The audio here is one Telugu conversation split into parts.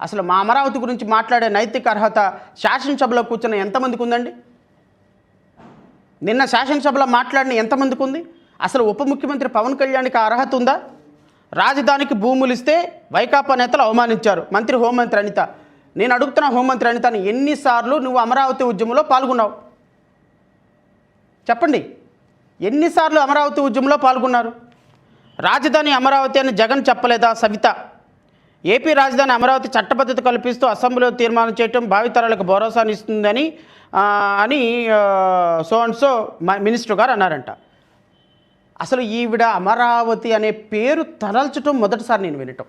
అసలు మా అమరావతి గురించి మాట్లాడే నైతిక అర్హత శాసనసభలో కూర్చున్న ఎంతమందికి ఉందండి? నిన్న శాసనసభలో మాట్లాడిన ఎంతమందికి ఉంది? అసలు ఉప ముఖ్యమంత్రి పవన్ కళ్యాణ్కి అర్హత ఉందా? రాజధానికి భూములు ఇస్తే వైకాపా నేతలు అవమానించారు. మంత్రి హోంమంత్రి అనిత, నేను అడుగుతున్న హోంమంత్రి అనితని, ఎన్నిసార్లు నువ్వు అమరావతి ఉద్యమంలో పాల్గొన్నావు చెప్పండి? ఎన్నిసార్లు అమరావతి ఉద్యమంలో పాల్గొన్నారు? రాజధాని అమరావతి అని జగన్ చెప్పలేదా? సవిత, ఏపీ రాజధాని అమరావతి చట్టబద్ధత కల్పిస్తూ అసెంబ్లీలో తీర్మానం చేయటం భావితరాలకు భరోసాని ఇస్తుందని అని సో అండ్ సో మినిస్టర్ గారు అన్నారంట. అసలు ఈవిడ అమరావతి అనే పేరు తరల్చడం మొదటిసారి నేను వినటం.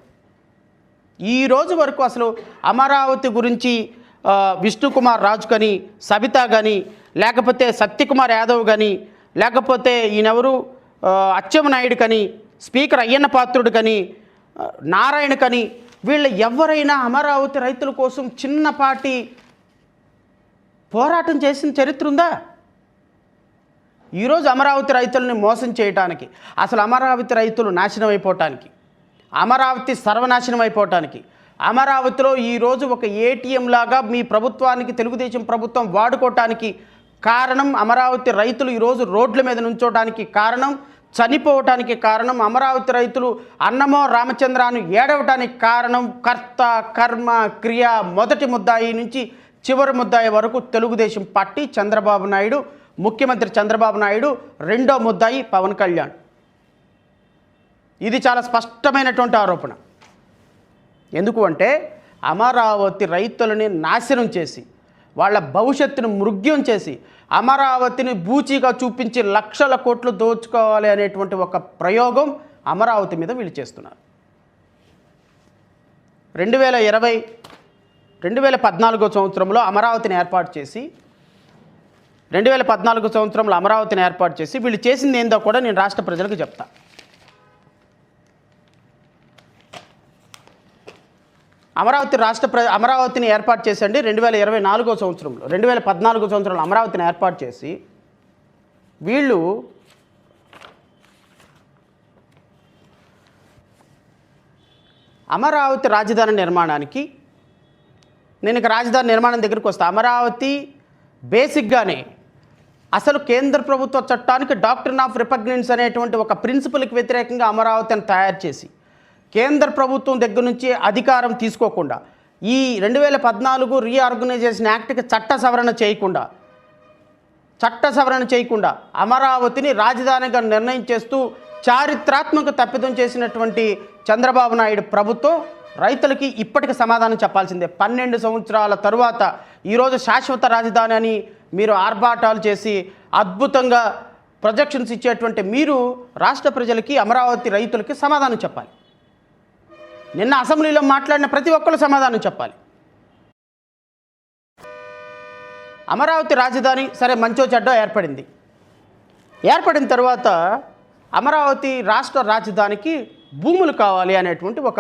ఈ రోజు వరకు అసలు అమరావతి గురించి విష్ణుకుమార్ రాజు కానీ, సబిత కానీ, లేకపోతే సత్యకుమార్ యాదవ్ కానీ, లేకపోతే ఈయనెవరు అచ్చెన్నాయుడు కానీ, స్పీకర్ అయ్యన్న పాత్రుడు కానీ, నారాయణ కానీ, వీళ్ళ ఎవరైనా అమరావతి రైతుల కోసం చిన్నపాటి పోరాటం చేసిన చరిత్ర ఉందా? ఈరోజు అమరావతి రైతులని మోసం చేయడానికి, అసలు అమరావతి రైతులు నాశనం అయిపోవటానికి, అమరావతి సర్వనాశనం అయిపోవటానికి, అమరావతిలో ఈరోజు ఒక ఏటీఎం లాగా మీ ప్రభుత్వానికి, తెలుగుదేశం ప్రభుత్వం వాడుకోవటానికి కారణం, అమరావతి రైతులు ఈరోజు రోడ్ల మీద నుంచోటానికి కారణం, చనిపోవటానికి కారణం, అమరావతి రైతులు అన్నమో రామచంద్రాన్ని ఏడవటానికి కారణం, కర్త కర్మ క్రియ మొదటి ముద్దాయి నుంచి చివరి ముద్దాయి వరకు తెలుగుదేశం పార్టీ, చంద్రబాబు నాయుడు, ముఖ్యమంత్రి చంద్రబాబు నాయుడు, రెండో ముద్దాయి పవన్ కళ్యాణ్. ఇది చాలా స్పష్టమైనటువంటి ఆరోపణ. ఎందుకు అంటే అమరావతి రైతులని నాశనం చేసి, వాళ్ళ భవిష్యత్తును మృగ్యం చేసి, అమరావతిని బూచీగా చూపించి లక్షల కోట్లు దోచుకోవాలి అనేటువంటి ఒక ప్రయోగం అమరావతి మీద వీళ్ళు చేస్తున్నారు. 2014 సంవత్సరంలో అమరావతిని ఏర్పాటు చేసి 2014 సంవత్సరంలో అమరావతిని ఏర్పాటు చేసి వీళ్ళు చేసింది ఏందో కూడా నేను రాష్ట్ర ప్రజలకు చెప్తా. అమరావతిని ఏర్పాటు చేసండి 2024 సంవత్సరంలో, 2014 సంవత్సరంలో అమరావతిని ఏర్పాటు చేసి వీళ్ళు అమరావతి రాజధాని నిర్మాణానికి, నేను ఇక రాజధాని నిర్మాణం దగ్గరికి వస్తా. అమరావతి బేసిక్గానే అసలు కేంద్ర ప్రభుత్వ చట్టానికి డాక్ట్రిన్ ఆఫ్ రిపగ్నెన్స్ అనేటువంటి ఒక ప్రిన్సిపల్కి వ్యతిరేకంగా అమరావతిని తయారు చేసి, కేంద్ర ప్రభుత్వం దగ్గర నుంచి అధికారం తీసుకోకుండా, ఈ 2014 రీఆర్గనైజేషన్ యాక్ట్కి చట్ట సవరణ చేయకుండా అమరావతిని రాజధానిగా నిర్ణయం చేస్తూ చారిత్రాత్మక తప్పిదం చేసినటువంటి చంద్రబాబు నాయుడు ప్రభుత్వం రైతులకి ఇప్పటికి సమాధానం చెప్పాల్సిందే. 12 సంవత్సరాల తరువాత ఈరోజు శాశ్వత రాజధాని అని మీరు ఆర్భాటాలు చేసి అద్భుతంగా ప్రొజెక్షన్స్ ఇచ్చేటువంటి మీరు రాష్ట్ర ప్రజలకి, అమరావతి రైతులకి సమాధానం చెప్పాలి. నిన్న అసెంబ్లీలో మాట్లాడిన ప్రతి ఒక్కరు సమాధానం చెప్పాలి. అమరావతి రాజధాని సరే మంచో చెడ్డో ఏర్పడిన తర్వాత అమరావతి రాష్ట్ర రాజధానికి భూములు కావాలి అనేటువంటి ఒక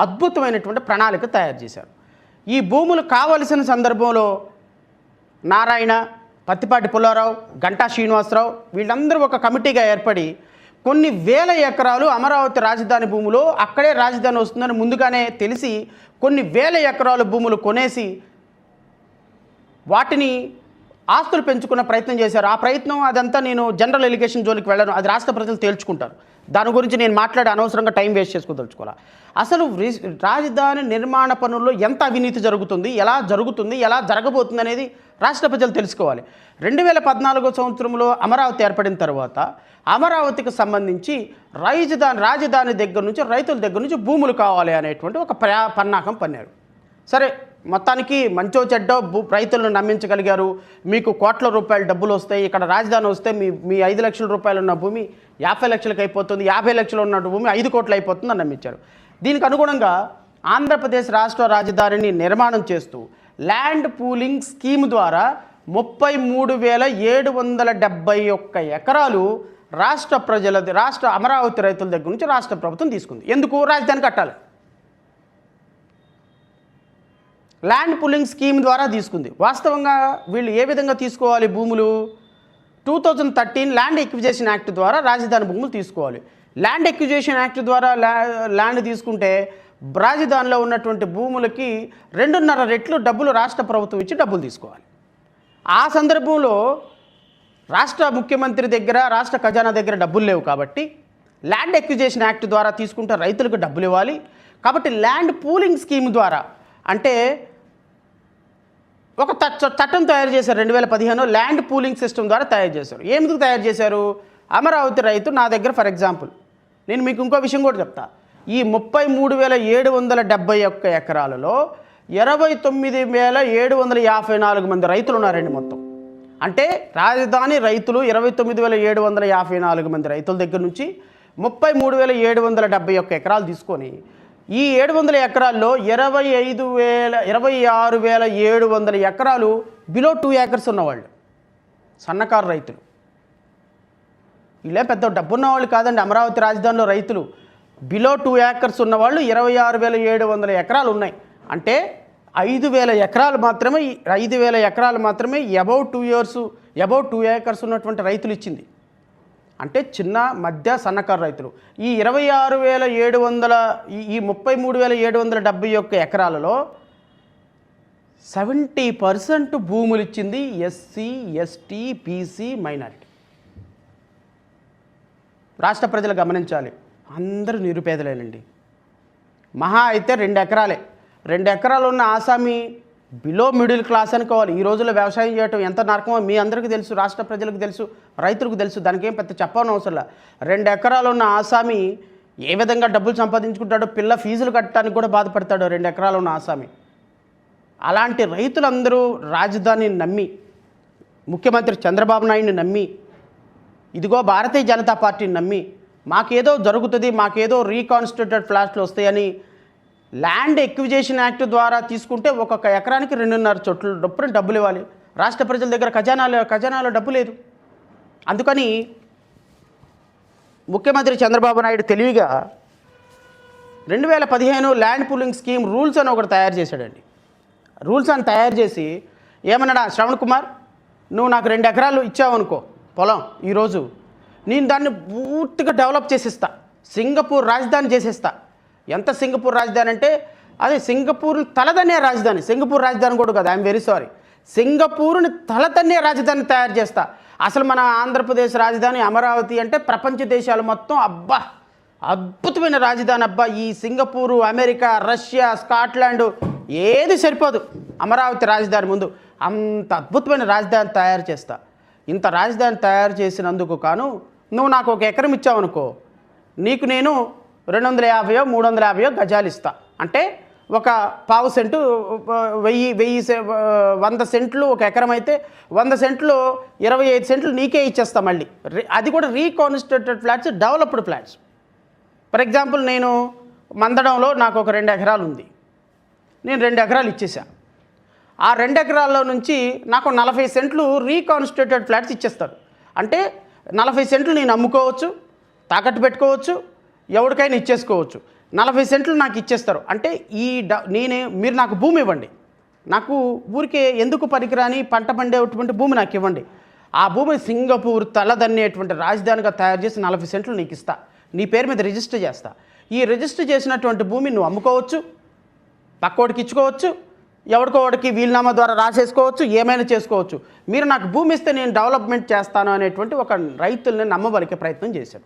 అద్భుతమైనటువంటి ప్రణాళిక తయారు చేశారు. ఈ భూములు కావలసిన సందర్భంలో నారాయణ, పత్తిపాటి పుల్లారావు, గంటా శ్రీనివాసరావు వీళ్ళందరూ ఒక కమిటీగా ఏర్పడి కొన్ని వేల ఎకరాలు అమరావతి రాజధాని భూములు, అక్కడే రాజధాని వస్తుందని ముందుగానే తెలిసి కొన్ని వేల ఎకరాల భూములు కొనేసి వాటిని ఆస్తులు పెంచుకున్న ప్రయత్నం చేశారు. ఆ ప్రయత్నం అదంతా నేను జనరల్ ఎలిగేషన్ జోలికి వెళ్ళను, అది రాష్ట్ర ప్రజలు తేల్చుకుంటారు. దాని గురించి నేను మాట్లాడి అనవసరంగా టైం వేస్ట్ చేసుకోదలుచుకోవాలి. అసలు రాజధాని నిర్మాణ పనుల్లో ఎంత అవినీతి జరుగుతుంది, ఎలా జరగబోతుంది అనేది రాష్ట్ర ప్రజలు తెలుసుకోవాలి. 2014 సంవత్సరంలో అమరావతి ఏర్పడిన తర్వాత అమరావతికి సంబంధించి రాజధాని దగ్గర నుంచి, రైతుల దగ్గర నుంచి భూములు కావాలి అనేటువంటి ఒక పన్నాకం పన్నారు. సరే, మొత్తానికి మంచో చెడ్డో రైతులను నమ్మించగలిగారు. మీకు కోట్ల రూపాయల డబ్బులు వస్తాయి, ఇక్కడ రాజధాని వస్తే మీ 5 లక్షల రూపాయలు ఉన్న భూమి 50 లక్షలకు అయిపోతుంది, 50 లక్షలు ఉన్న భూమి 5 కోట్లు అయిపోతుంది అని నమ్మించారు. దీనికి అనుగుణంగా ఆంధ్రప్రదేశ్ రాష్ట్ర రాజధానిని నిర్మాణం చేస్తూ ల్యాండ్ పూలింగ్ స్కీమ్ ద్వారా 33,771 ఎకరాలు రాష్ట్ర అమరావతి రైతుల దగ్గర నుంచి రాష్ట్ర ప్రభుత్వం తీసుకుంది. ఎందుకు? రాజధాని కట్టాలి. ల్యాండ్ పూలింగ్ స్కీమ్ ద్వారా తీసుకుంది. వాస్తవంగా వీళ్ళు ఏ విధంగా తీసుకోవాలి భూములు? 2013 ల్యాండ్ ఎక్విజిషన్ యాక్ట్ ద్వారా రాజధాని భూములు తీసుకోవాలి. ల్యాండ్ ఎక్విజిషన్ యాక్ట్ ద్వారా ల్యాండ్ తీసుకుంటే రాజధానిలో ఉన్నటువంటి భూములకి 2.5 రెట్లు డబ్బులు రాష్ట్ర ప్రభుత్వం ఇచ్చి డబ్బులు తీసుకోవాలి. ఆ సందర్భంలో రాష్ట్ర ముఖ్యమంత్రి దగ్గర, రాష్ట్ర ఖజానా దగ్గర డబ్బులు లేవు కాబట్టి ల్యాండ్ ఎక్విజిషన్ యాక్ట్ ద్వారా తీసుకుంటే రైతులకు డబ్బులు ఇవ్వాలి. కాబట్టి ల్యాండ్ పూలింగ్ స్కీమ్ ద్వారా, అంటే ఒక చట్టం తయారు చేశారు 2015 ల్యాండ్ పూలింగ్ సిస్టమ్ ద్వారా తయారు చేశారు. ఎందుకు తయారు చేశారు? అమరావతి రైతు నా దగ్గర, ఫర్ ఎగ్జాంపుల్ నేను మీకు ఇంకో విషయం కూడా చెప్తా, ఈ 33,771 ఎకరాలలో 29,754 మంది రైతులు ఉన్నారండి మొత్తం. అంటే రాజధాని రైతులు 29,754 మంది రైతుల దగ్గర నుంచి 33,771 ఎకరాలు తీసుకొని ఈ 700 ఎకరాల్లో 26,700 ఎకరాలు బిలో 2 ఏకర్స్ ఉన్నవాళ్ళు సన్నకారు రైతులు. ఇలా పెద్ద డబ్బున్న వాళ్ళు కాదండి అమరావతి రాజధానిలో రైతులు. బిలో 2 ఏకర్స్ ఉన్నవాళ్ళు 26,700 ఎకరాలు ఉన్నాయి. అంటే 5,000 ఎకరాలు మాత్రమే, 5,000 ఎకరాలు మాత్రమే అబౌవ్ 2 ఏకర్స్ ఉన్నటువంటి రైతులు ఇచ్చింది. అంటే చిన్న మధ్య సన్నకారు రైతులు. ఈ 26,700 ఈ 33,771 ఎకరాలలో 70% భూములు ఇచ్చింది ఎస్సీ, ఎస్టీ, బీసీ, మైనారిటీ. రాష్ట్ర ప్రజలు గమనించాలి, అందరూ నిరుపేదలేనండి. మహా అయితే 2 ఎకరాలే. 2 ఎకరాలు ఉన్న ఆసామి బిలో మిడిల్ క్లాస్ అనుకోవాలి. ఈ రోజుల్లో వ్యవసాయం చేయటం ఎంత నరకమో మీ అందరికీ తెలుసు, రాష్ట్ర ప్రజలకు తెలుసు, రైతులకు తెలుసు. దానికి ఏం పెద్ద చెప్పని అవసరంలా. 2 ఎకరాలు ఉన్న ఆసామి ఏ విధంగా డబ్బులు సంపాదించుకుంటాడో, పిల్ల ఫీజులు కట్టడానికి కూడా బాధపడతాడు 2 ఎకరాలు ఉన్న ఆసామి. అలాంటి రైతులందరూ రాజధానిని నమ్మి, ముఖ్యమంత్రి చంద్రబాబు నాయుడిని నమ్మి, ఇదిగో భారతీయ జనతా పార్టీని నమ్మి మాకేదో జరుగుతుంది, మాకేదో రీకాన్స్టిట్యూటెడ్ ఫ్లాట్లు వస్తాయని ల్యాండ్ ఎక్విజిషన్ యాక్ట్ ద్వారా తీసుకుంటే ఒక్కొక్క ఎకరానికి 2.5 చోట్ల డబ్బులు ఇవ్వాలి. రాష్ట్ర ప్రజల దగ్గర ఖజానాలో డబ్బు లేదు. అందుకని ముఖ్యమంత్రి చంద్రబాబు నాయుడు తెలివిగా 2015 ల్యాండ్ పూలింగ్ స్కీమ్ రూల్స్ అని ఒకటి తయారు చేశాడండి. రూల్స్ అని తయారు చేసి ఏమన్నాడా, శ్రవణ్ కుమార్ నువ్వు నాకు 2 ఎకరాలు ఇచ్చావనుకో పొలం, ఈరోజు నేను దాన్ని పూర్తిగా డెవలప్ చేసిస్తా, సింగపూర్ రాజధాని చేసేస్తా. ఎంత సింగపూర్ రాజధాని అంటే అది సింగపూర్ తలదన్నే రాజధాని, సింగపూర్ రాజధాని కూడా కాదు, ఐఎమ్ వెరీ సారీ, సింగపూర్ని తలదన్నే రాజధాని తయారు చేస్తా. అసలు మన ఆంధ్రప్రదేశ్ రాజధాని అమరావతి అంటే ప్రపంచ దేశాలు మొత్తం అబ్బా అద్భుతమైన రాజధాని, అబ్బా ఈ సింగపూరు, అమెరికా, రష్యా, స్కాట్లాండ్ ఏది సరిపోదు అమరావతి రాజధాని ముందు. అంత అద్భుతమైన రాజధాని తయారు చేస్తా. ఇంత రాజధాని తయారు చేసినందుకు కాను నువ్వు నాకు 1 ఎకరం ఇచ్చావనుకో, నీకు నేను 250 350 గజాలు ఇస్తా. అంటే ఒక 1/2 సెంటు, 100 సెంట్లు 1 ఎకరం అయితే 100 సెంట్లు 25 సెంట్లు నీకే ఇచ్చేస్తా మళ్ళీ. అది కూడా reconstituted flats, developed flats. For example నేను మందడంలో నాకు ఒక 2 ఎకరాలు ఉంది, నేను 2 ఎకరాలు ఇచ్చేసా. ఆ 2 ఎకరాల్లో నుంచి నాకు 40 సెంట్లు రీకాన్స్టిట్యూటెడ్ ఫ్లాట్స్ ఇచ్చేస్తారు. అంటే 40 సెంట్లు నేను అమ్ముకోవచ్చు, తాకట్టు పెట్టుకోవచ్చు, ఎవరికైనా ఇచ్చేసుకోవచ్చు. 40 సెంట్లు నాకు ఇచ్చేస్తారు. అంటే మీరు నాకు భూమి ఇవ్వండి, నాకు ఊరికే ఎందుకు పనికిరాని పంట పండేటువంటి భూమి నాకు ఇవ్వండి. ఆ భూమి సింగపూర్ తలదన్నేటువంటి రాజధానిగా తయారు చేసి 40 సెంట్లు నీకు ఇస్తా, నీ పేరు మీద రిజిస్టర్ చేస్తా. ఈ రిజిస్టర్ చేసినటువంటి భూమి నువ్వు అమ్ముకోవచ్చు, పక్కోడికి ఇచ్చుకోవచ్చు, ఎవరికోడికి వీలునామా ద్వారా రాసేసుకోవచ్చు, ఏమైనా చేసుకోవచ్చు. మీరు నాకు భూమి ఇస్తే నేను డెవలప్మెంట్ చేస్తాను అనేటువంటి ఒక రైతుల్ని నమ్మబలికే ప్రయత్నం చేశాడు.